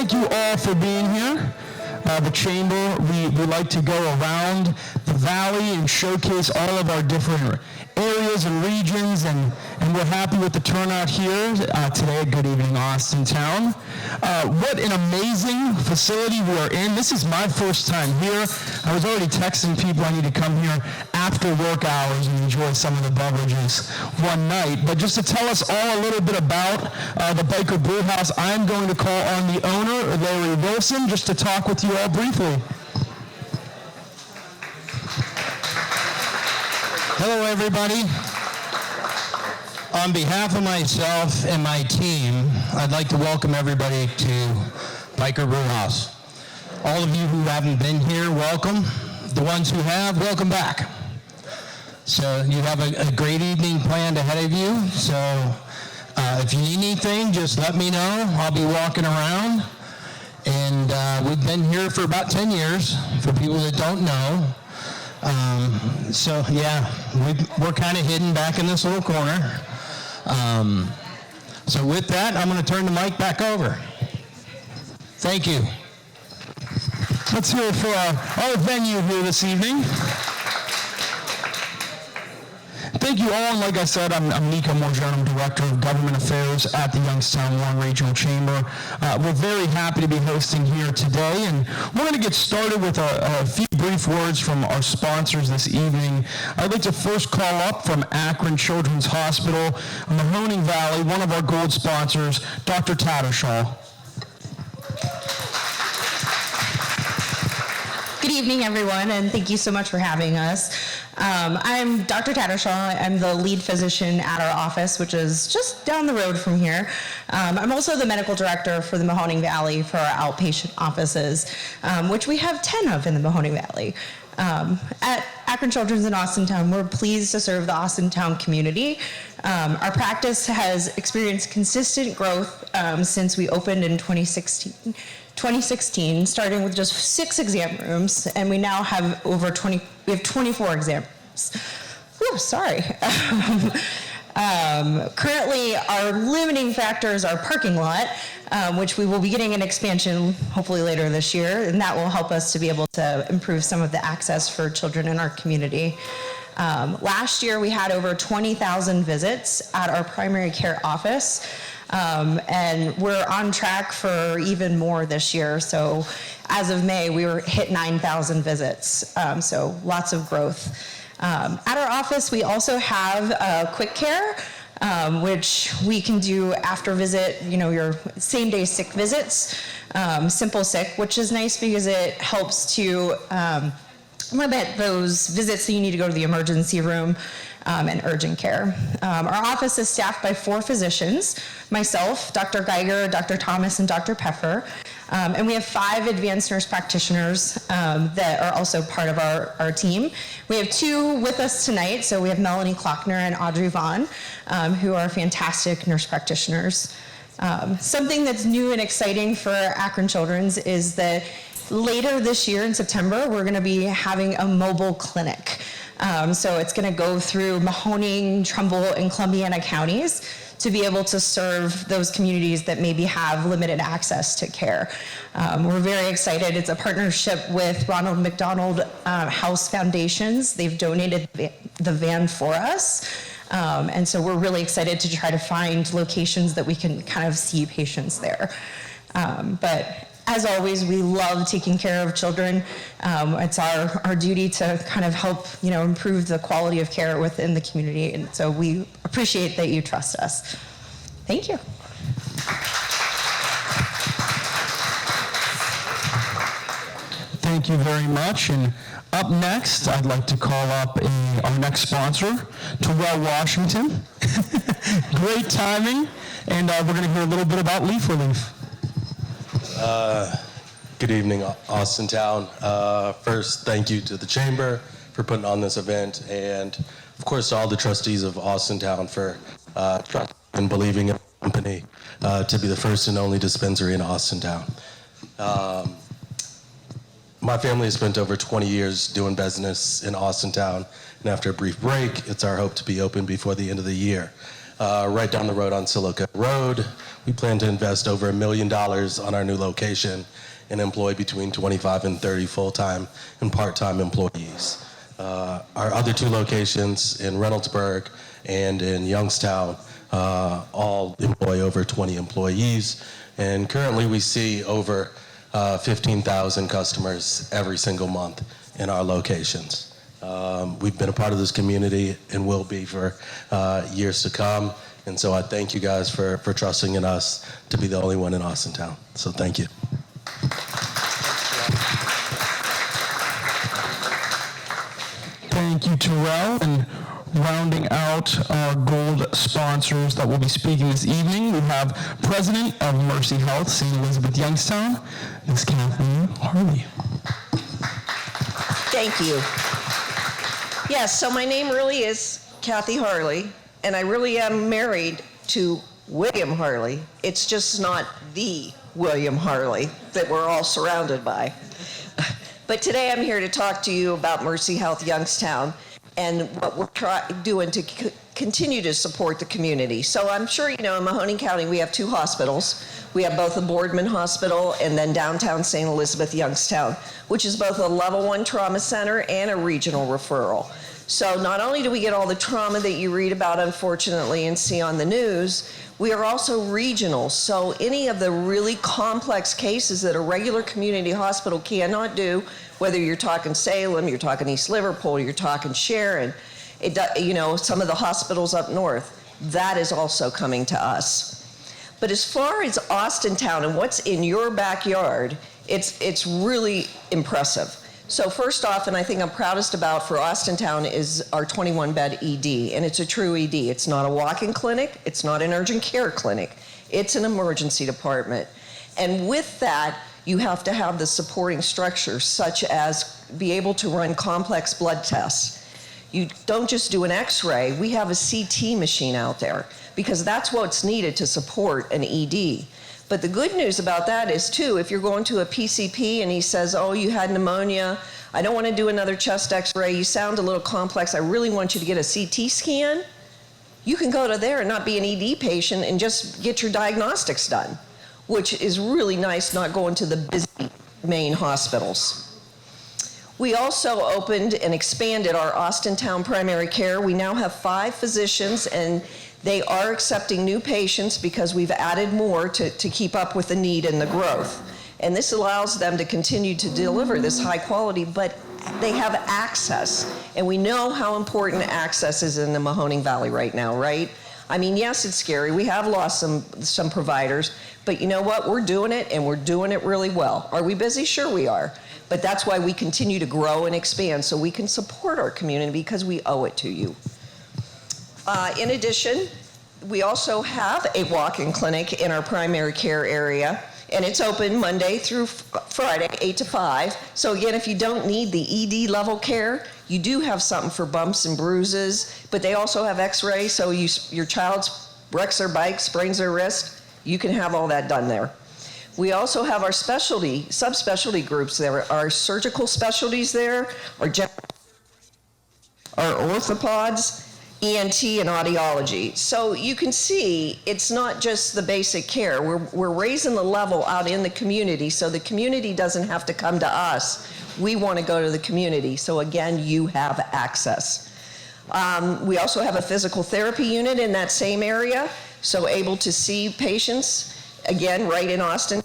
thank you all for being here. The Chamber, we like to go around the Valley and showcase all of our different areas and regions, and we're happy with the turnout here today. Good evening, Austintown. What an amazing facility we are in. This is my first time here. I was already texting people I need to come here after work hours and enjoy some of the beverages one night. But just to tell us all a little bit about the Biker Brewhouse, I'm going to call on the owner, Larry Wilson, just to talk with you all briefly. Hello, everybody. On behalf of myself and my team, I'd like to welcome everybody to Biker Brewhouse. All of you who haven't been here, welcome. The ones who have, welcome back. So you have a great evening planned ahead of you. So if you need anything, just let me know. I'll be walking around. And we've been here for about 10 years, for people that don't know. So yeah, we're kind of hidden back in this little corner. So with that, I'm going to turn the mic back over. Thank you. Let's hear it for our venue here this evening. Thank you all, and like I said, I'm Nico Morgione, I'm Director of Government Affairs at the Youngstown Warren Regional Chamber. We're very happy to be hosting here today, and we're going to get started with a few brief words from our sponsors this evening. I'd like to first call up from Akron Children's Hospital, Mahoning Valley, one of our gold sponsors, Dr. Tattershaw. Good evening, everyone, and thank you so much for having us. I'm Dr. Tattershaw. I'm the lead physician at our office, which is just down the road from here. I'm also the medical director for the Mahoning Valley for our outpatient offices, which we have 10 of in the Mahoning Valley. At Akron Children's in Austintown, we're pleased to serve the Austintown community. Our practice has experienced consistent growth since we opened in 2016, starting with just 6 exam rooms, and we now have we have 24 exam rooms. Whew, sorry. Currently, our limiting factor is our parking lot, which we will be getting an expansion hopefully later this year, and that will help us to be able to improve some of the access for children in our community. Last year, we had over 20,000 visits at our primary care office, and we're on track for even more this year. So as of May, we hit 9,000 visits, so lots of growth. At our office, we also have quick care, which we can do after visit, your same-day sick visits, simple sick, which is nice because it helps to limit those visits that you need to go to the emergency room and urgent care. Our office is staffed by 4 physicians, myself, Dr. Geiger, Dr. Thomas, and Dr. Peffer. And we have 5 advanced nurse practitioners that are also part of our team. We have 2 with us tonight, so we have Melanie Klockner and Audrey Vaughn, who are fantastic nurse practitioners. Something that's new and exciting for Akron Children's is that later this year in September, we're going to be having a mobile clinic. So it's going to go through Mahoning, Trumbull, and Columbiana counties to be able to serve those communities that maybe have limited access to care. We're very excited. It's a partnership with Ronald McDonald House Foundations. They've donated the van for us. And so we're really excited to try to find locations that we can kind of see patients there. But as always, we love taking care of children. It's our duty to kind of help, improve the quality of care within the community. And so we appreciate that you trust us. Thank you. Thank you very much. And up next, I'd like to call up our next sponsor, Terrell Washington. Great timing. And we're going to hear a little bit about leaf relief. Good evening, Austintown. First, thank you to the Chamber for putting on this event, and of course to all the trustees of Austintown for trusting and believing in the company to be the first and only dispensary in Austintown. My family has spent over 20 years doing business in Austintown, and after a brief break, it's our hope to be open before the end of the year. right down the road on Silica Road. We plan to invest over $1 million on our new location and employ between 25 and 30 full-time and part-time employees. Our other two locations in Reynoldsburg and in Youngstown all employ over 20 employees, and currently we see over 15,000 customers every single month in our locations. We've been a part of this community and will be for years to come, and so I thank you guys for trusting in us to be the only one in Austintown. So thank you. Thank you, Terrell. And rounding out our gold sponsors that will be speaking this evening, we have President of Mercy Health, St. Elizabeth Youngstown, Ms. Kathleen Harley. Thank you. Yes, so my name really is Kathy Harley, and I really am married to William Harley. It's just not the William Harley that we're all surrounded by. But today I'm here to talk to you about Mercy Health Youngstown and what we're doing to continue to support the community. So I'm sure you know in Mahoning County we have two hospitals. We have both the Boardman Hospital and then downtown St. Elizabeth Youngstown, which is both a level 1 trauma center and a regional referral. So not only do we get all the trauma that you read about unfortunately and see on the news, we are also regional. So any of the really complex cases that a regular community hospital cannot do, whether you're talking Salem, you're talking East Liverpool, you're talking Sharon, some of the hospitals up north, that is also coming to us. But as far as Austintown and what's in your backyard, it's really impressive. So first off, and I think I'm proudest about for Austintown is our 21-bed ED, and it's a true ED. It's not a walk-in clinic. It's not an urgent care clinic. It's an emergency department. And with that, you have to have the supporting structure, such as be able to run complex blood tests. You don't just do an X-ray. We have a CT machine out there because that's what's needed to support an ED. But the good news about that is, too, if you're going to a PCP and he says, oh, you had pneumonia, I don't want to do another chest X-ray, you sound a little complex, I really want you to get a CT scan, you can go to there and not be an ED patient and just get your diagnostics done, which is really nice, not going to the busy main hospitals. We also opened and expanded our Austintown primary care. We now have 5 physicians, and they are accepting new patients because we've added more to keep up with the need and the growth. And this allows them to continue to deliver this high quality, but they have access. And we know how important access is in the Mahoning Valley right now, right? I mean, yes, it's scary. We have lost some providers, but you know what? We're doing it, and we're doing it really well. Are we busy? Sure we are. But that's why we continue to grow and expand so we can support our community because we owe it to you. In addition, we also have a walk-in clinic in our primary care area, and it's open Monday through Friday, 8 to 5. So again, if you don't need the ED level care, you do have something for bumps and bruises, but they also have X-ray, so your child wrecks their bike, sprains their wrist, you can have all that done there. We also have our subspecialty groups there, our surgical specialties there, our orthopods, ENT, and audiology. So you can see it's not just the basic care. We're raising the level out in the community so the community doesn't have to come to us. We want to go to the community. So again, you have access. We also have a physical therapy unit in that same area, so able to see patients, again, right in Austin.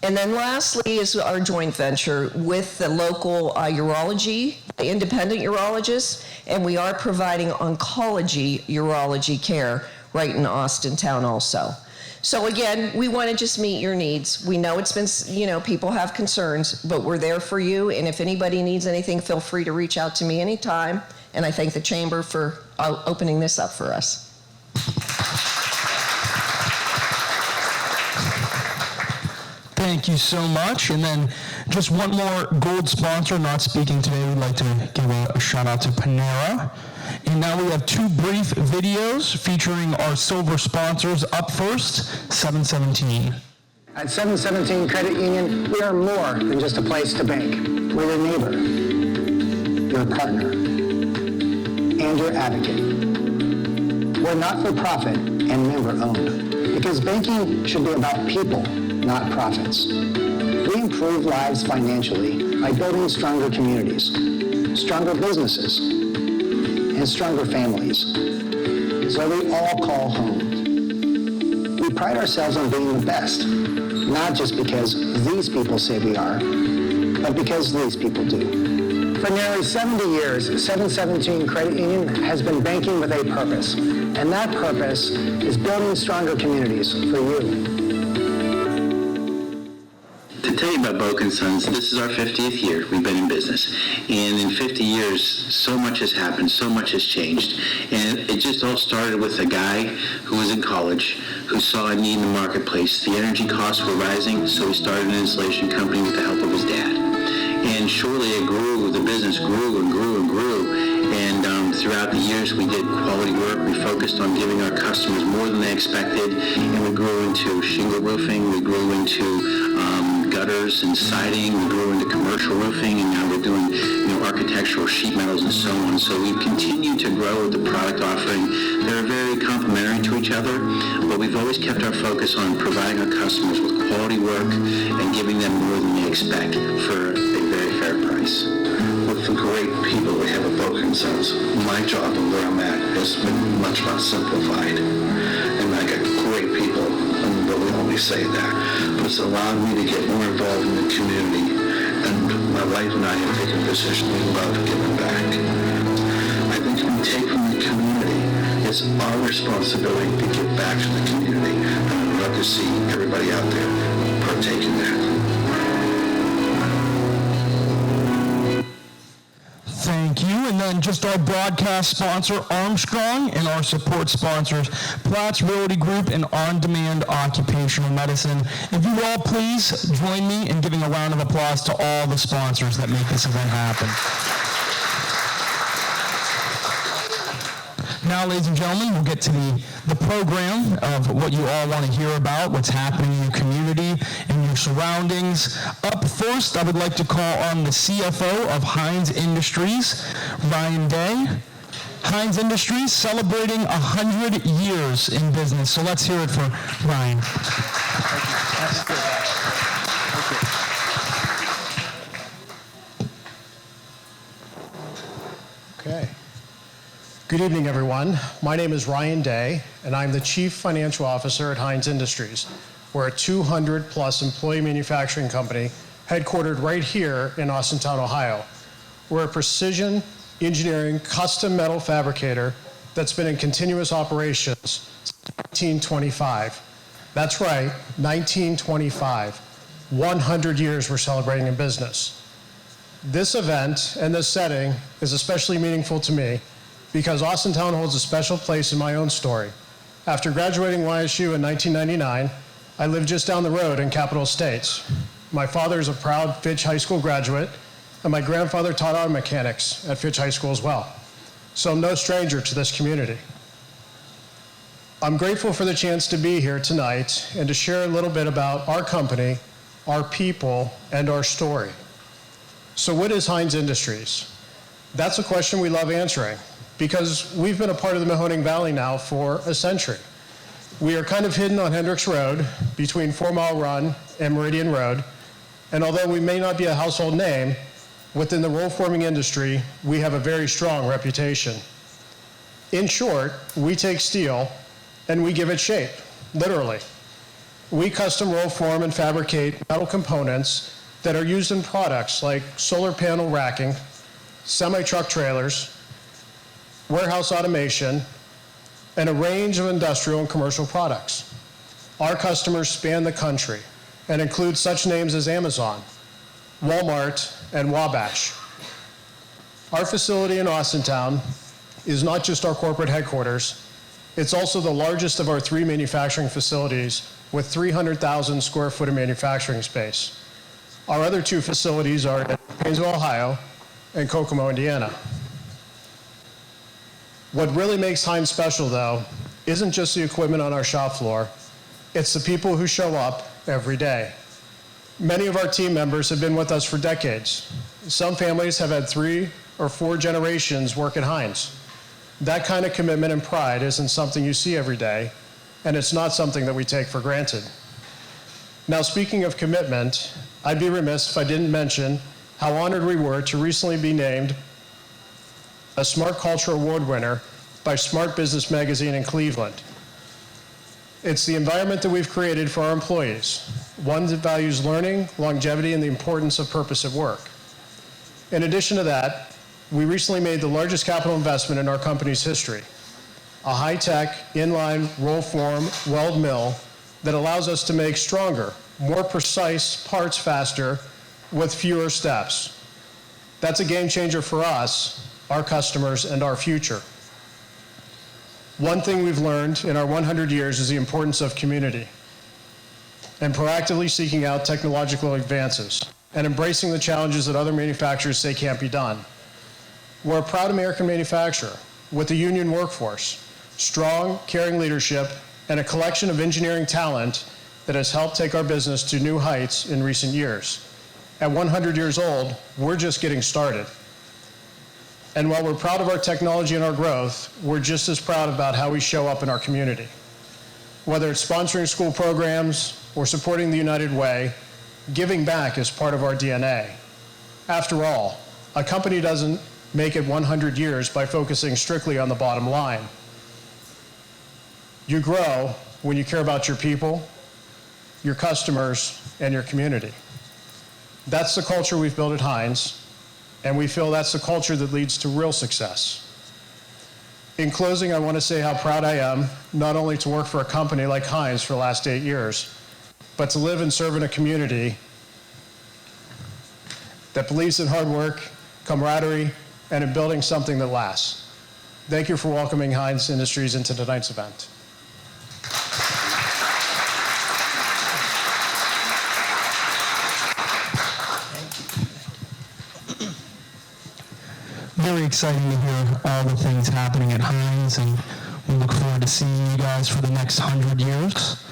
And then lastly is our joint venture with the local urology, the independent urologists, and we are providing oncology urology care right in Austintown also. So again, we want to just meet your needs. We know it's been, people have concerns, but we're there for you, and if anybody needs anything, feel free to reach out to me anytime, and I thank the Chamber for opening this up for us. Thank you so much. And then just one more gold sponsor not speaking today. We'd like to give a shout out to Panera. And now we have 2 brief videos featuring our silver sponsors. Up first, 717. At 717 Credit Union, we are more than just a place to bank. We're your neighbor, your partner, and your advocate. We're not-for-profit and member-owned because banking should be about people, not profits. We improve lives financially by building stronger communities, stronger businesses, and stronger families, so we all call home. We pride ourselves on being the best, not just because these people say we are, but because these people do. For nearly 70 years, 717 Credit Union has been banking with a purpose, and that purpose is building stronger communities for you. To tell you about Boak & Sons, this is our 50th year we've been in business. And in 50 years, so much has happened, so much has changed. And it just all started with a guy who was in college, who saw a need in the marketplace. The energy costs were rising, so he started an insulation company with the help of his dad. And surely it grew, the business grew and grew and grew. And throughout the years, we did quality work. We focused on giving our customers more than they expected. And we grew into shingle roofing. We grew into gutters and siding. We grew into commercial roofing. And now we're doing, architectural sheet metals and so on. So we've continued to grow with the product offering. They're very complementary to each other, but we've always kept our focus on providing our customers with quality work and giving them more than they expect for a very fair price. With the great people we have at Boak & Sons, my job and where I'm at has been much more simplified. And I got great people, and we always say that. But it's allowed me to get more involved in the community. And my wife and I have taken a position we love giving back. I think when we take from the community, it's our responsibility to give back to the community. And I'd love to see everybody out there partake in that. Thank you. And then just our broadcast sponsor, Armstrong, and our support sponsors, Platts Realty Group and On Demand Occupational Medicine. If you all please join me in giving a round of applause to all the sponsors that make this event happen. Now, ladies and gentlemen, we'll get to the program of what you all want to hear about, what's happening in your community and your surroundings. Up first, I would like to call on the CFO of Heinz Industries, Ryan Day. Heinz Industries celebrating 100 years in business. So let's hear it for Ryan. Okay. Good evening, everyone. My name is Ryan Day, and I'm the Chief Financial Officer at Heinz Industries. We're a 200-plus employee manufacturing company headquartered right here in Austintown, Ohio. We're a precision engineering custom metal fabricator that's been in continuous operations since 1925. That's right, 1925. 100 years we're celebrating in business. This event and this setting is especially meaningful to me because Austintown holds a special place in my own story. After graduating YSU in 1999, I lived just down the road in Capital Estates. My father is a proud Fitch High School graduate, and my grandfather taught auto mechanics at Fitch High School as well. So I'm no stranger to this community. I'm grateful for the chance to be here tonight and to share a little bit about our company, our people, and our story. So what is Heinz Industries? That's a question we love answering, because we've been a part of the Mahoning Valley now for a century. We are kind of hidden on Hendricks Road between 4 Mile Run and Meridian Road. And although we may not be a household name, within the roll forming industry, we have a very strong reputation. In short, we take steel and we give it shape, literally. We custom roll form and fabricate metal components that are used in products like solar panel racking, semi-truck trailers, warehouse automation, and a range of industrial and commercial products. Our customers span the country and include such names as Amazon, Walmart, and Wabash. Our facility in Austintown is not just our corporate headquarters, it's also the largest of our 3 manufacturing facilities with 300,000 square foot of manufacturing space. Our other 2 facilities are in Painesville, Ohio, and Kokomo, Indiana. What really makes Heinz special, though, isn't just the equipment on our shop floor, it's the people who show up every day. Many of our team members have been with us for decades. Some families have had 3 or 4 generations work at Heinz. That kind of commitment and pride isn't something you see every day, and it's not something that we take for granted. Now, speaking of commitment, I'd be remiss if I didn't mention how honored we were to recently be named a Smart Culture Award winner by Smart Business Magazine in Cleveland. It's the environment that we've created for our employees, one that values learning, longevity, and the importance of purpose at work. In addition to that, we recently made the largest capital investment in our company's history, a high-tech, inline, roll-form weld mill that allows us to make stronger, more precise parts faster with fewer steps. That's a game changer for us, our customers, and our future. One thing we've learned in our 100 years is the importance of community and proactively seeking out technological advances and embracing the challenges that other manufacturers say can't be done. We're a proud American manufacturer with a union workforce, strong, caring leadership, and a collection of engineering talent that has helped take our business to new heights in recent years. At 100 years old, we're just getting started. And while we're proud of our technology and our growth, we're just as proud about how we show up in our community. Whether it's sponsoring school programs or supporting the United Way, giving back is part of our DNA. After all, a company doesn't make it 100 years by focusing strictly on the bottom line. You grow when you care about your people, your customers, and your community. That's the culture we've built at Heinz, and we feel that's the culture that leads to real success. In closing, I want to say how proud I am, not only to work for a company like Heinz for the last 8 years, but to live and serve in a community that believes in hard work, camaraderie, and in building something that lasts. Thank you for welcoming Heinz Industries into tonight's event. Very exciting to hear all the things happening at Heinz, and we look forward to seeing you guys for the next 100 years.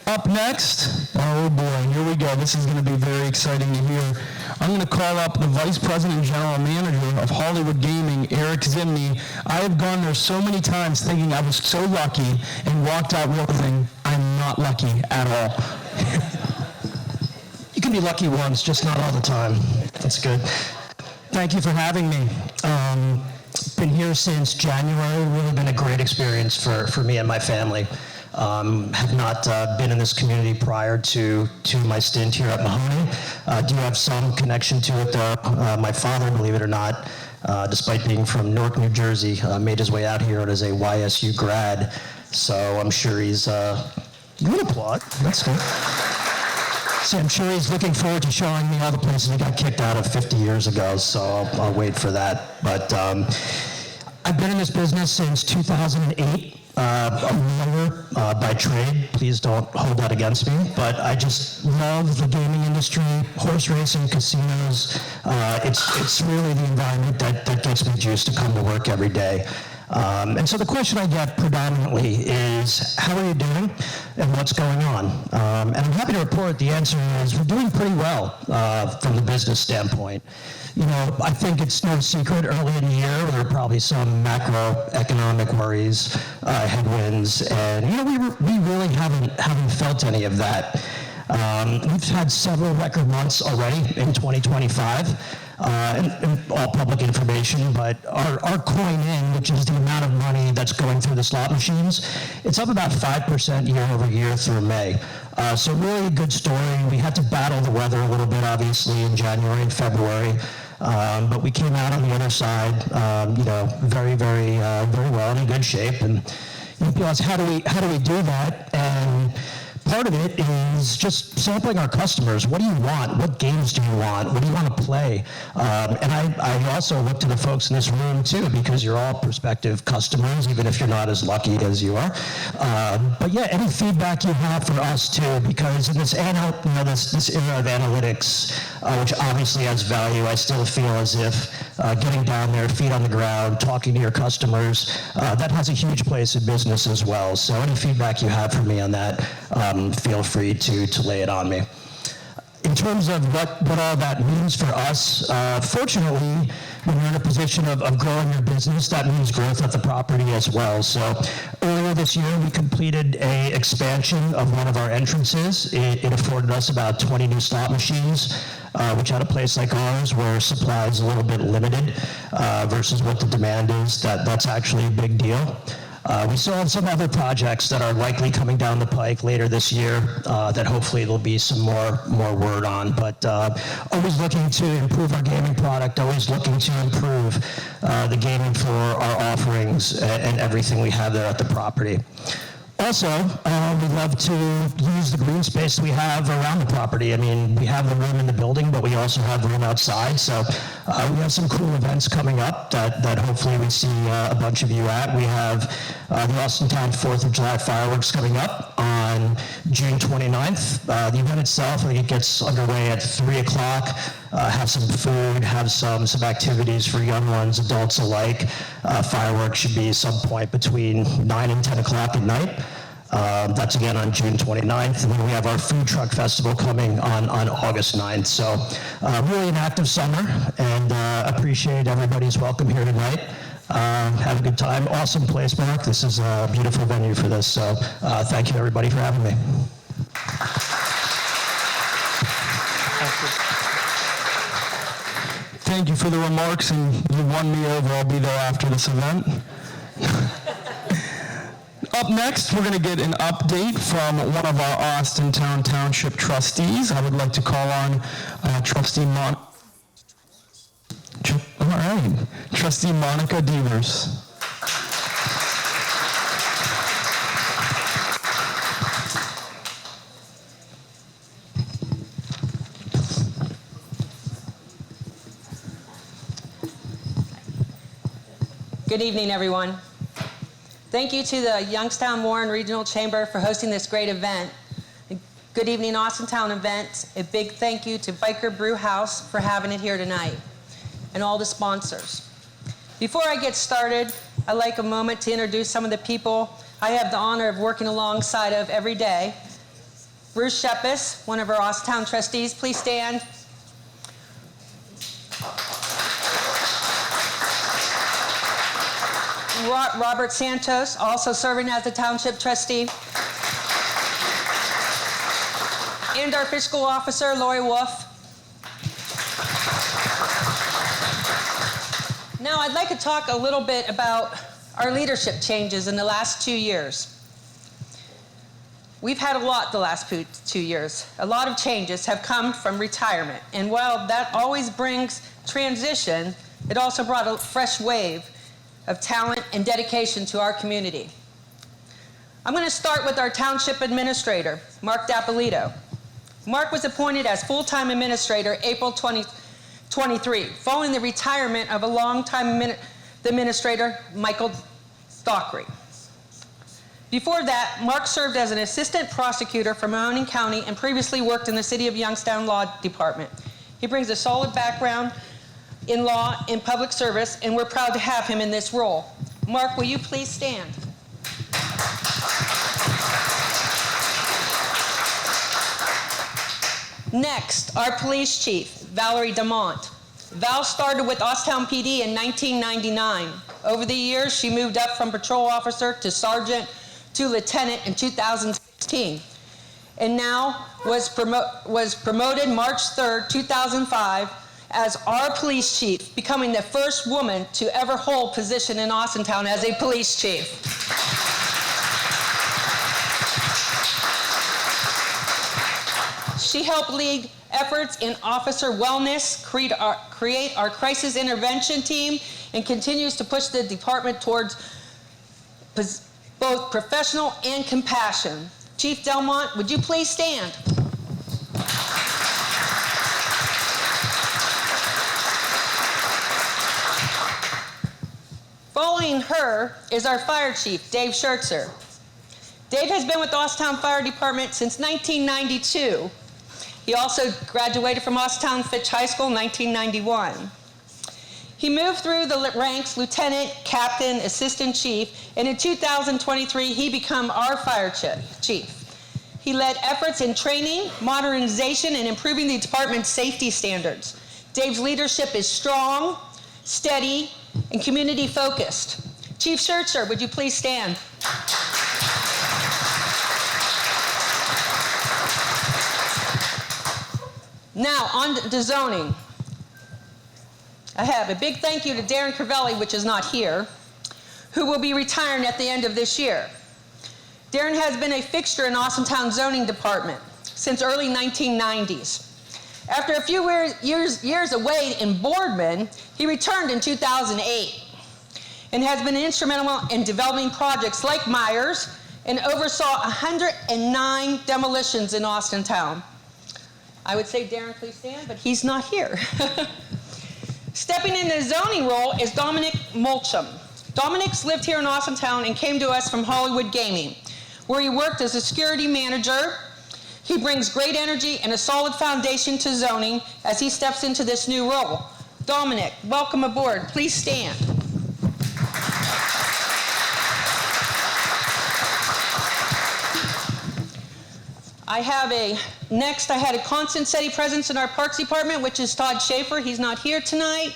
Up next, oh boy, here we go. This is going to be very exciting to hear. I'm going to call up the Vice President and General Manager of Hollywood Gaming, Eric Zimney. I have gone there so many times thinking I was so lucky and walked out realizing I'm not lucky at all. You can be lucky once, just not all the time. That's good. Thank you for having me. Been here since January. Really been a great experience for me and my family. Have not been in this community prior to my stint here at Mahoning. Do have some connection to it though. My father, believe it or not, despite being from Newark, New Jersey, made his way out here as a YSU grad. So I'm sure he's, you would applaud, that's good. So I'm sure he's looking forward to showing me all the places he got kicked out of 50 years ago, so I'll wait for that. But I've been in this business since 2008. A lawyer by trade, please don't hold that against me, but I just love the gaming industry, horse racing, casinos. It's really the environment that gets me juiced to come to work every day. And so the question I get predominantly is, how are you doing and what's going on? And I'm happy to report the answer is we're doing pretty well from the business standpoint. You know, I think it's no secret early in the year there were probably some macroeconomic worries, headwinds, and you know we really haven't felt any of that. We've had several record months already in 2025. And all public information, but our coin in, which is the amount of money that's going through the slot machines, it's up about 5% year over year through May. So really a good story. We had to battle the weather a little bit, obviously, in January and February, but we came out on the other side, you know, very well, in good shape. And you realize, how do we do that? And part of it is just sampling our customers. What do you want? What games do you want? What do you want to play? And I also look to the folks in this room too, because you're all prospective customers, even if you're not as lucky as you are. But yeah, any feedback you have for us too, because in this era of analytics, which obviously has value, I still feel as if getting down there, feet on the ground, talking to your customers, that has a huge place in business as well. So any feedback you have for me on that, feel free to lay it on me. In terms of what all that means for us, fortunately, when you're in a position of growing your business, that means growth at the property as well. So earlier this year, we completed a expansion of one of our entrances. It afforded us about 20 new slot machines, which at a place like ours where supply is a little bit limited versus what the demand is, that's actually a big deal. We still have some other projects that are likely coming down the pike later this year that hopefully there'll be some more word on, but always looking to improve our gaming product, always looking to improve the gaming for our offerings and everything we have there at the property. Also, we'd love to use the green space we have around the property. I mean, we have the room in the building, but we also have room outside. So we have some cool events coming up that hopefully we see a bunch of you at. We have the Austintown 4th of July fireworks coming up on June 29th. The event itself, I think it gets underway at 3 o'clock. Have some food, have some activities for young ones, adults alike. Fireworks should be some point between 9 and 10 o'clock at night. That's again on June 29th. And then we have our food truck festival coming on August 9th. So really an active summer, and appreciate everybody's welcome here tonight. Have a good time. Awesome place, Mark. This is a beautiful venue for this. So thank you everybody for having me. Thank you for the remarks, and you won me over. I'll be there after this event. Up next, we're going to get an update from one of our Austintown Township trustees. I would like to call on Trustee Trustee Monica Devers. Good evening, everyone. Thank you to the Youngstown-Warren Regional Chamber for hosting this great event. Good evening, Austintown event. A big thank you to Biker Brewhouse for having it here tonight, and all the sponsors. Before I get started, I'd like a moment to introduce some of the people I have the honor of working alongside of every day. Bruce Shepis, one of our Austintown trustees, please stand. Robert Santos, also serving as the township trustee. And our fiscal officer, Lori Wolf. Now, I'd like to talk a little bit about our leadership changes in the last 2 years. We've had a lot the last 2 years. A lot of changes have come from retirement. And while that always brings transition, it also brought a fresh wave of talent and dedication to our community. I'm going to start with our township administrator, Mark Dapolito. Mark was appointed as full-time administrator April 2023, following the retirement of a long-time administrator, Michael Stockery. Before that, Mark served as an assistant prosecutor for Mahoning County and previously worked in the City of Youngstown Law Department. He brings a solid background in law and public service, and we're proud to have him in this role. Mark, will you please stand? Next, our police chief, Valerie DeMont. Val started with Austintown PD in 1999. Over the years, she moved up from patrol officer to sergeant to lieutenant in 2016, and now was promoted March 3rd, 2005, as our police chief, becoming the first woman to ever hold position in Austintown as a police chief. She helped lead efforts in officer wellness, create our crisis intervention team, and continues to push the department towards both professional and compassion. Chief Delmont, would you please stand? Following her is our fire chief, Dave Schertzer. Dave has been with the Austintown Fire Department since 1992. He also graduated from Austintown Fitch High School in 1991. He moved through the ranks, lieutenant, captain, assistant chief, and in 2023, he became our fire chief. he led efforts in training, modernization, and improving the department's safety standards. Dave's leadership is strong, steady, and community-focused. Chief Schertzer, would you please stand? Now, on to zoning. I have a big thank you to Darren Crivelli, which is not here, who will be retiring at the end of this year. Darren has been a fixture in Austintown zoning department since early 1990s. After a few years away in Boardman, he returned in 2008 and has been instrumental in developing projects like Myers and oversaw 109 demolitions in Austintown. I would say, Darren, please stand, but he's not here. Stepping into the zoning role is Dominic Mulcham. Dominic's lived here in Austintown and came to us from Hollywood Gaming, where he worked as a security manager. He brings great energy and a solid foundation to zoning as he steps into this new role. Dominic, welcome aboard. Please stand. Next, I had a constant steady presence in our Parks Department, which is Todd Schaefer. He's not here tonight.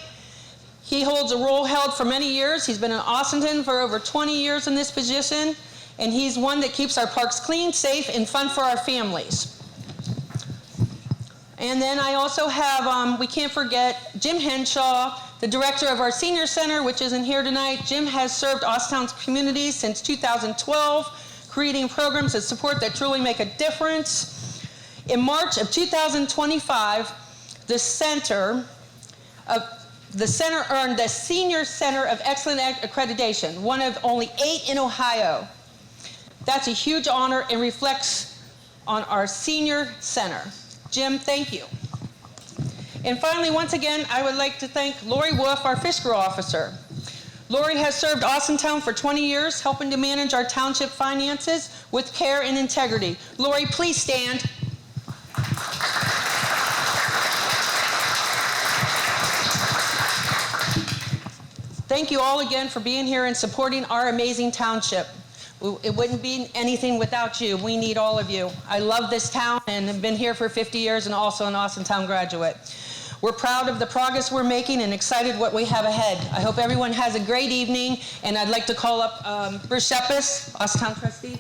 He holds a role held for many years. He's been in Austinton for over 20 years in this position, and he's one that keeps our parks clean, safe, and fun for our families. And then I also have, we can't forget, Jim Henshaw, the director of our senior center, which isn't here tonight. Jim has served Austintown's community since 2012, creating programs that support that truly make a difference. In March of 2025, the center earned the Senior Center of Excellent Accreditation, one of only 8 in Ohio. That's a huge honor and reflects on our senior center. Jim, thank you. And finally, once again, I would like to thank Lori Wolf, our fiscal officer. Lori has served Austintown for 20 years, helping to manage our township finances with care and integrity. Lori, please stand. Thank you all again for being here and supporting our amazing township. It wouldn't be anything without you. We need all of you. I love this town and have been here for 50 years and also an Austintown graduate. We're proud of the progress we're making and excited what we have ahead. I hope everyone has a great evening, and I'd like to call up Bruce Shepis, Austintown trustee.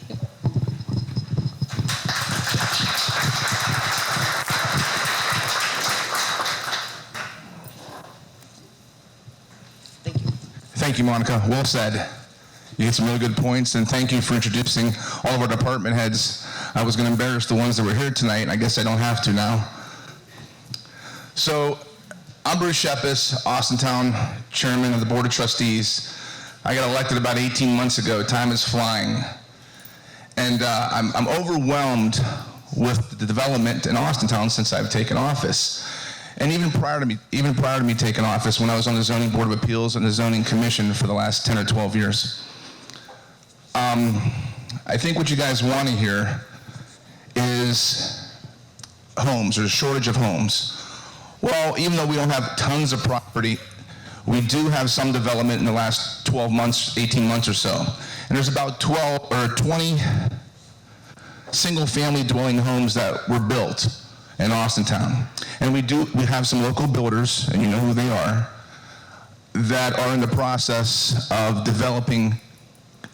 Thank you, Monica. Well said. You get some really good points, and thank you for introducing all of our department heads. I was going to embarrass the ones that were here tonight, and I guess I don't have to now. So, I'm Bruce Shepis, Austintown Chairman of the Board of Trustees. I got elected about 18 months ago. Time is flying. And I'm overwhelmed with the development in Austintown since I've taken office. And even prior to me taking office, when I was on the Zoning Board of Appeals and the Zoning Commission for the last 10 or 12 years. I think what you guys want to hear is homes, or a shortage of homes. Well, even though we don't have tons of property, we do have some development in the last 12 months, 18 months or so. And there's about 12 or 20 single-family dwelling homes that were built in Austintown. And we have some local builders, and you know who they are, that are in the process of developing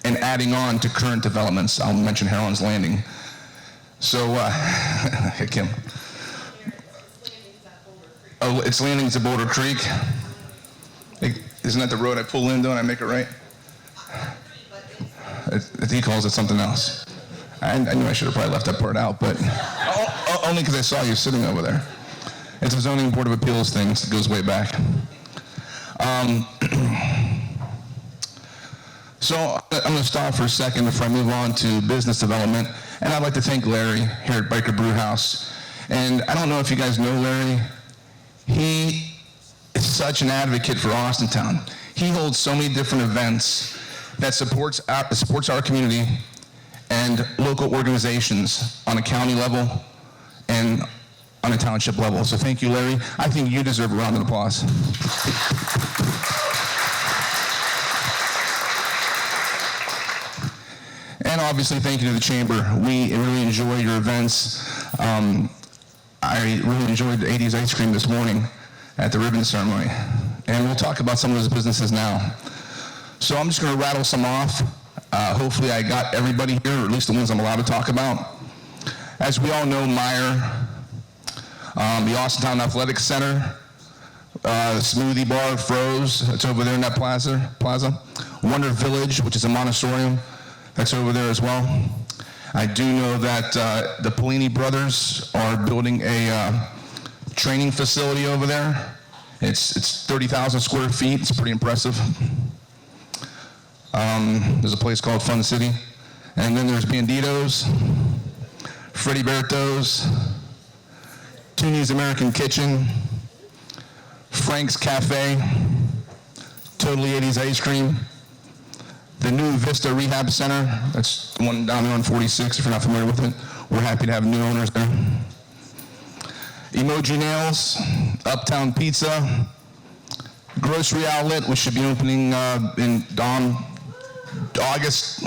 and adding on to current developments. I'll mention Heron's Landing. So, Kim. Oh, it's Landing's at Boulder Creek. Isn't that the road I pull in, don't I make it right? He calls it something else. I knew I should have probably left that part out, but only because I saw you sitting over there. It's a Zoning Board of Appeals thing, so it goes way back. So I'm going to stop for a second before I move on to business development, and I'd like to thank Larry here at Biker Brewhouse. And I don't know if you guys know Larry. He is such an advocate for Austintown. He holds so many different events that supports our community and local organizations on a county level and on a township level. So thank you, Larry. I think you deserve a round of applause. And And obviously, thank you to the Chamber. We really enjoy your events. I really enjoyed the 80s ice cream this morning at the ribbon ceremony. And we'll talk about some of those businesses now. So I'm just going to rattle some off. Hopefully I got everybody here, or at least the ones I'm allowed to talk about. As we all know, Meyer, the Austintown Athletic Center, Smoothie Bar, Froze, that's over there in that plaza. Wonder Village, which is a Montessorium, that's over there as well. I do know that the Polini brothers are building a training facility over there. It's 30,000 square feet. It's pretty impressive. There's a place called Fun City. And then there's Banditos, Freddy Berto's, Tooney's American Kitchen, Frank's Cafe, Totally 80s Ice Cream, the new Vista Rehab Center, that's the one down there on 46, if you're not familiar with it. We're happy to have new owners there. Emoji Nails, Uptown Pizza, Grocery Outlet, which should be opening in August.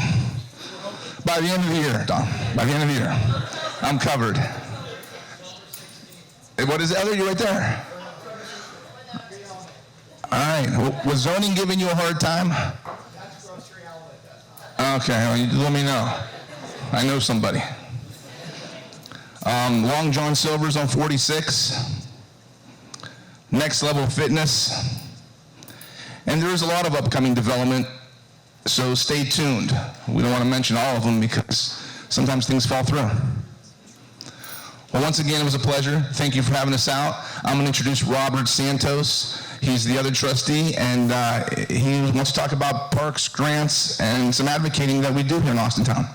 By the end of the year, Don. By the end of the year. I'm covered. Hey, what is the other? You right there. All right. Was zoning giving you a hard time? Okay, well, you let me know. I know somebody. Long John Silver's on 46. Next Level Fitness. And there's a lot of upcoming development, so stay tuned. We don't want to mention all of them because sometimes things fall through. Well, once again, it was a pleasure. Thank you for having us out. I'm going to introduce Robert Santos. He's the other trustee, and he wants to talk about parks, grants, and some advocating that we do here in Austintown.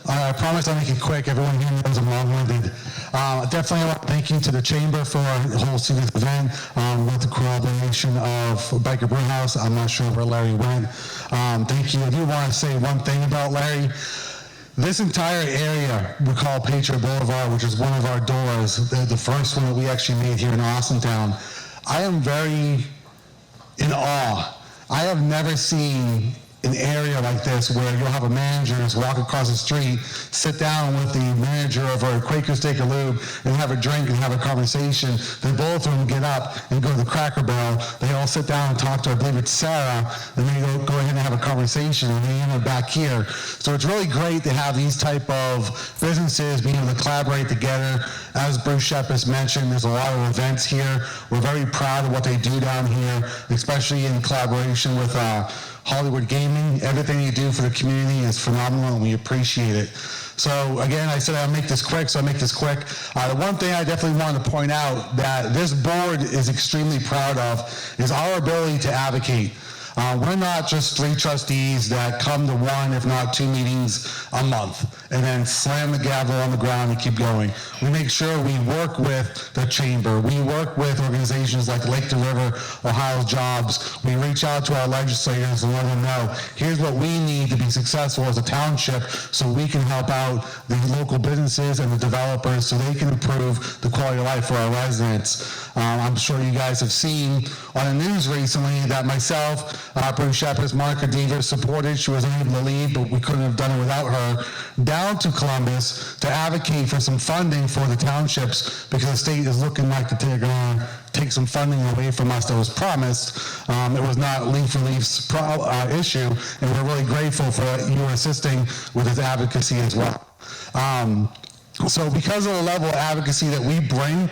I promise I'll make it quick. Everyone here knows I'm long-winded. Definitely want to thank you to the Chamber for hosting this event with the collaboration of Biker Brewhouse. I'm not sure where Larry went. Thank you. I do want to say one thing about Larry. This entire area we call Patriot Boulevard, which is one of our doors, the first one that we actually made here in Austintown. I am very in awe. I have never seen an area like this where you'll have a manager just walk across the street, sit down with the manager of a Quaker Steak and Lube and have a drink and have a conversation. Then both of them get up and go to the Cracker Barrel. They all sit down and talk to, I believe it's Sarah, and then go ahead and have a conversation, and they end up back here. So it's really great to have these type of businesses being able to collaborate together. As Bruce Shep has mentioned, there's a lot of events here. We're very proud of what they do down here, especially in collaboration with Hollywood Gaming. Everything you do for the community is phenomenal, and we appreciate it. So again, I said I'll make this quick, so I'll make this quick. The one thing I definitely wanted to point out that this board is extremely proud of is our ability to advocate. We're not just three trustees that come to one, if not two meetings a month, and then slam the gavel on the ground and keep going. We make sure we work with the Chamber. We work with organizations like Lake to River, Ohio Jobs. We reach out to our legislators and let them know, here's what we need to be successful as a township so we can help out the local businesses and the developers so they can improve the quality of life for our residents. I'm sure you guys have seen on the news recently that myself, Bruce Shepard, Monica Deaver supported. She wasn't able to leave, but we couldn't have done it without her, down to Columbus to advocate for some funding for the townships because the state is looking like to take some funding away from us that was promised. It was not leaf for leaf's issue, and we're really grateful for you assisting with this advocacy as well. So because of the level of advocacy that we bring,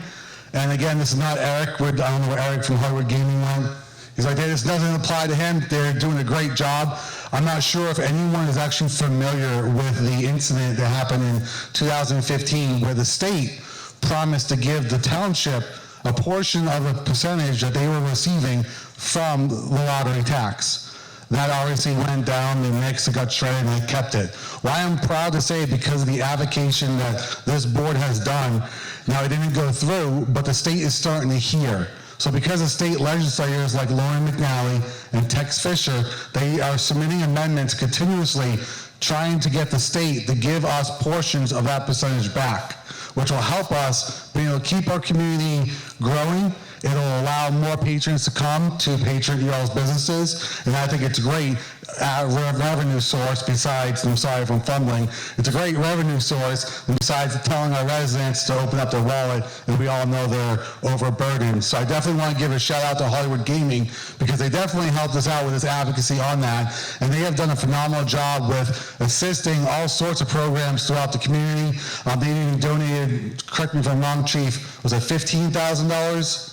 and again, this is not Eric. I don't know where Eric from Hollywood Gaming went. He's like, hey, this doesn't apply to him. They're doing a great job. I'm not sure if anyone is actually familiar with the incident that happened in 2015 where the state promised to give the township a portion of a percentage that they were receiving from the lottery tax. That obviously went down, the mix, it got shredded, and they kept it. Well, I am proud to say because of the advocation that this board has done, now it didn't go through, but the state is starting to hear. So because of state legislators like Lauren McNally and Tex Fisher, they are submitting amendments continuously trying to get the state to give us portions of that percentage back, which will help us be able to keep our community growing It'll allow more patrons to come to patron your all's businesses, and I think it's a great revenue source besides, I'm sorry if I'm fumbling, it's a great revenue source besides telling our residents to open up their wallet, and we all know they're overburdened. So I definitely want to give a shout out to Hollywood Gaming because they definitely helped us out with this advocacy on that, and they have done a phenomenal job with assisting all sorts of programs throughout the community. They even donated, correct me if I'm wrong, Chief, was it $15,000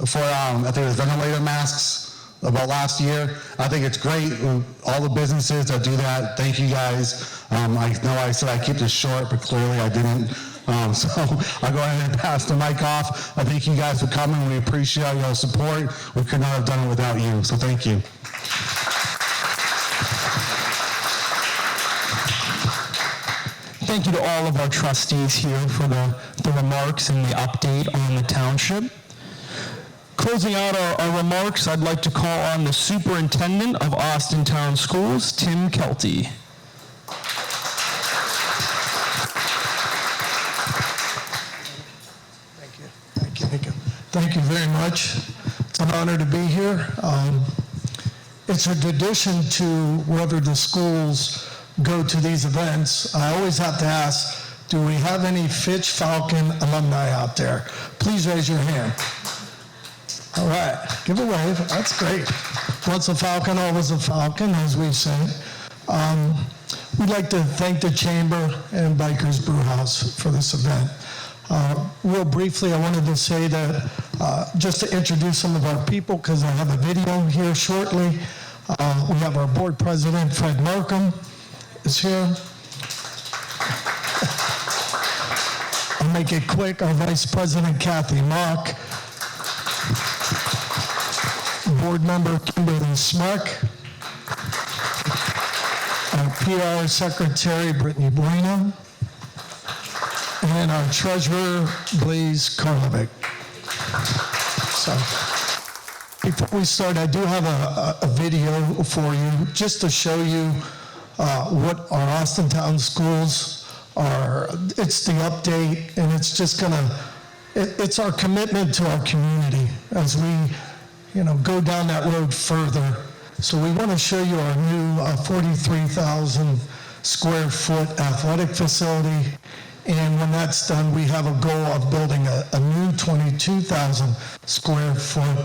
for, I think it was ventilator masks about last year. I think it's great. All the businesses that do that, thank you guys. I know I said I keep this short, but clearly I didn't. So I'll go ahead and pass the mic off. I thank you guys for coming. We appreciate your support. We could not have done it without you, so thank you. Thank you to all of our trustees here for the remarks and the update on the township. Closing out our remarks, I'd like to call on the Superintendent of Austintown Schools, Tim Kelty. Thank you very much. It's an honor to be here. It's a tradition to whether the schools go to these events. I always have to ask, do we have any Fitch Falcon alumni out there? Please raise your hand. All right, give a wave. That's great. Once a Falcon, always a Falcon, as we say. We'd like to thank the Chamber and Bikers Brewhouse for this event. Real briefly, I wanted to say that just to introduce some of our people, because I have a video here shortly. We have our board president, Fred Markham, is here. I'll make it quick. Our vice president, Kathy Mock. Board member, Kimberly Smuck. Our PR secretary, Brittany Bueno. And our treasurer, Blaise Karlovic. So, before we start, I do have a video for you, just to show you what our Austintown schools are. It's the update, and it's just it's our commitment to our community as we, go down that road further. So we want to show you our new 43,000 square foot athletic facility. And when that's done, we have a goal of building a new 22,000 square foot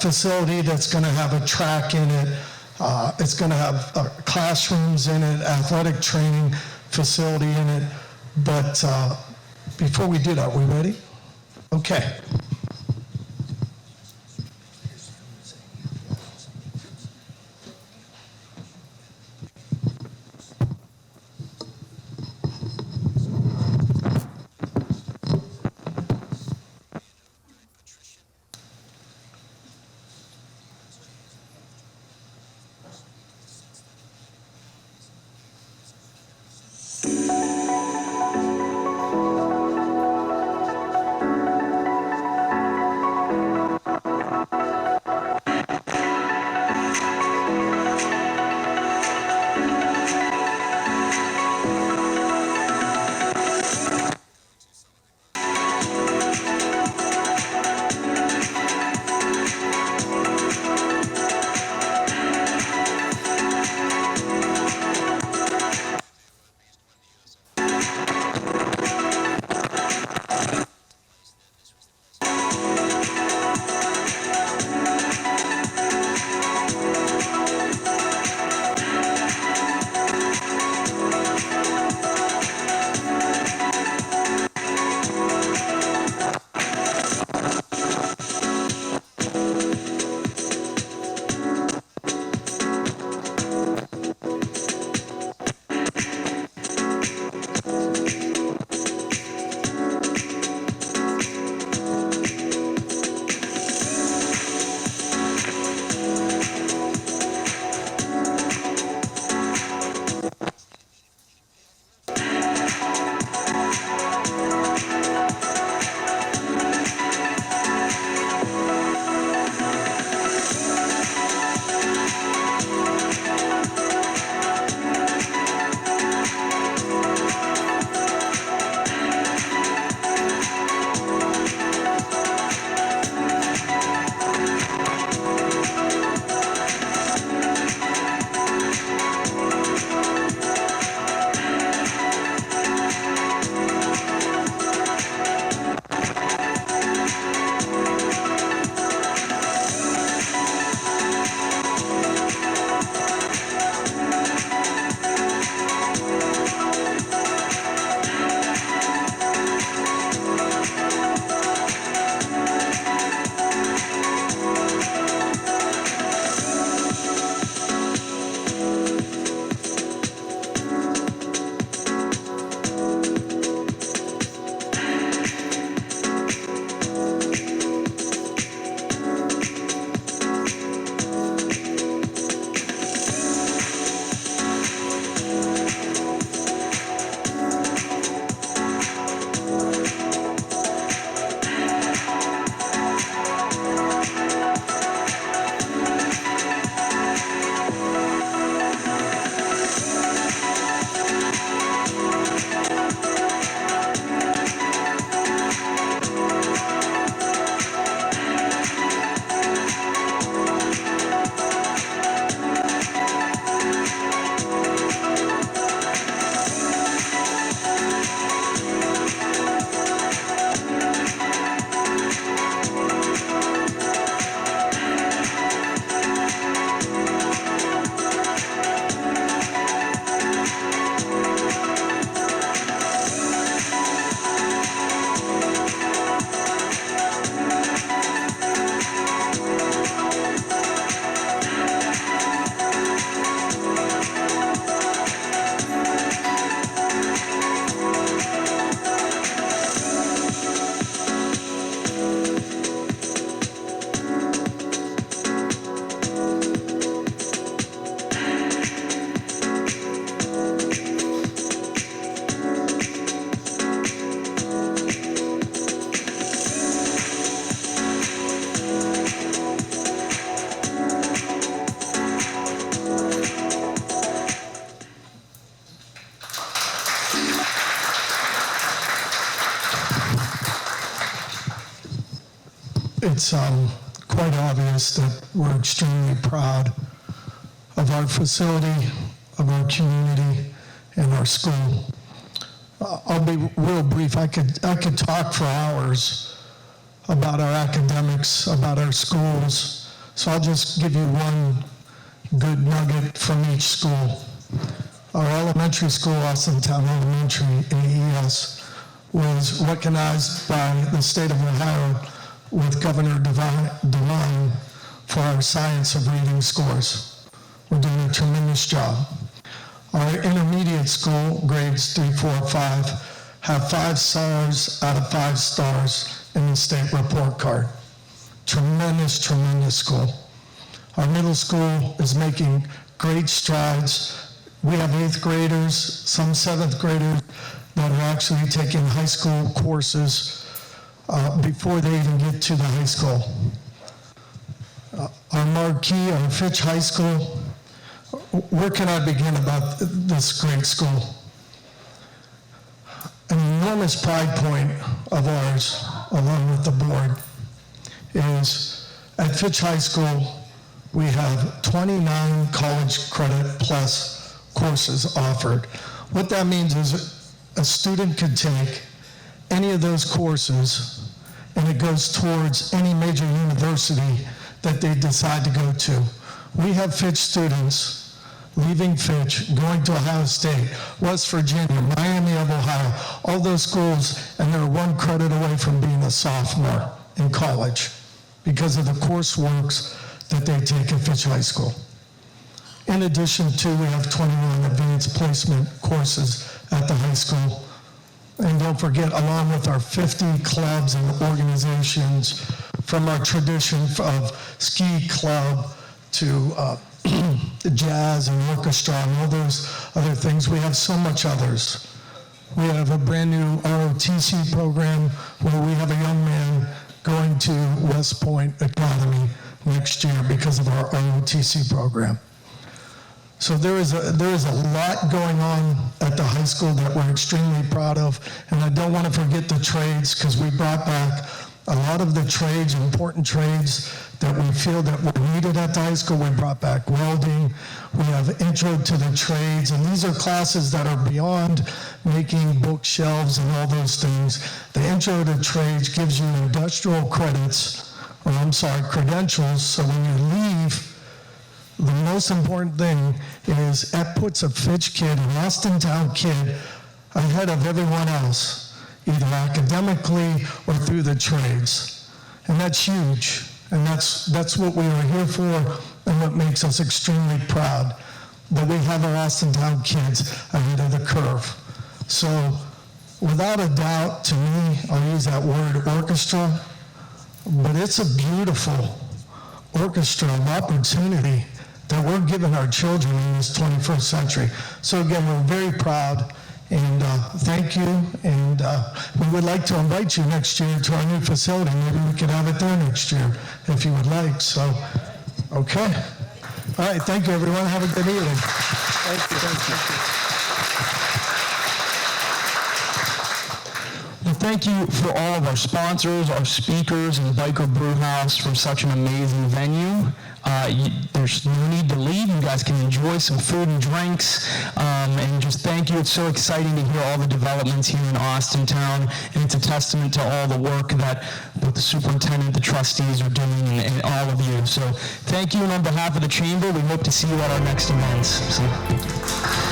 facility that's going to have a track in it. It's going to have classrooms in it, athletic training facility in it. But before we do that, we ready? Okay. it's quite obvious that we're extremely proud of our facility, of our community, and our school. I'll be real brief. I could talk for hours about our academics, about our schools. So I'll just give you one good nugget from each school. Our elementary school, Austintown Elementary, AES, was recognized by the state of Ohio with Governor DeWine for our science of reading scores. We're doing a tremendous job. Our intermediate school, grades 3, 4, 5, have 5 stars out of 5 stars in the state report card. Tremendous, tremendous school. Our middle school is making great strides. We have 8th graders, some 7th graders that are actually taking high school courses before they even get to the high school. Our marquee, our Fitch High School, where can I begin about this great school? An enormous pride point of ours, along with the board, is at Fitch High School, we have 29 college credit plus courses offered. What that means is a student could take any of those courses and it goes towards any major university that they decide to go to. We have Fitch students leaving Fitch, going to Ohio State, West Virginia, Miami of Ohio, all those schools, and they're 1 credit away from being a sophomore in college because of the courseworks that they take at Fitch High School. In addition to, we have 21 advanced placement courses at the high school. And don't forget, along with our 50 clubs and organizations, from our tradition of ski club to jazz and orchestra and all those other things, we have so much others. We have a brand new ROTC program where we have a young man going to West Point Academy next year because of our ROTC program. So there is a lot going on at the high school that we're extremely proud of, and I don't want to forget the trades, because we brought back a lot of the trades, important trades that we feel that were needed at the high school. We brought back welding, we have intro to the trades, and these are classes that are beyond making bookshelves and all those things. The intro to trades gives you industrial credits, or credentials, so when you leave, the most important thing is that puts a Fitch kid, an Austintown kid, ahead of everyone else, either academically or through the trades. And that's huge. And that's what we are here for, and what makes us extremely proud that we have our Austintown kids ahead of the curve. So without a doubt, to me, I'll use that word orchestra, but it's a beautiful orchestra of opportunity that we're giving our children in this 21st century. So again, we're very proud, and thank you, and we would like to invite you next year to our new facility. Maybe we could have it there next year, if you would like. So, okay. All right, thank you, everyone. Have a good evening. Thank you. Well, thank you for all of our sponsors, our speakers, and Biker Brewhouse for such an amazing venue. There's no need to leave. You guys can enjoy some food and drinks. And just thank you. It's so exciting to hear all the developments here in Austintown. And it's a testament to all the work that both the superintendent, the trustees are doing, and all of you. So thank you. And on behalf of the chamber, we hope to see you at our next events. So, thank you.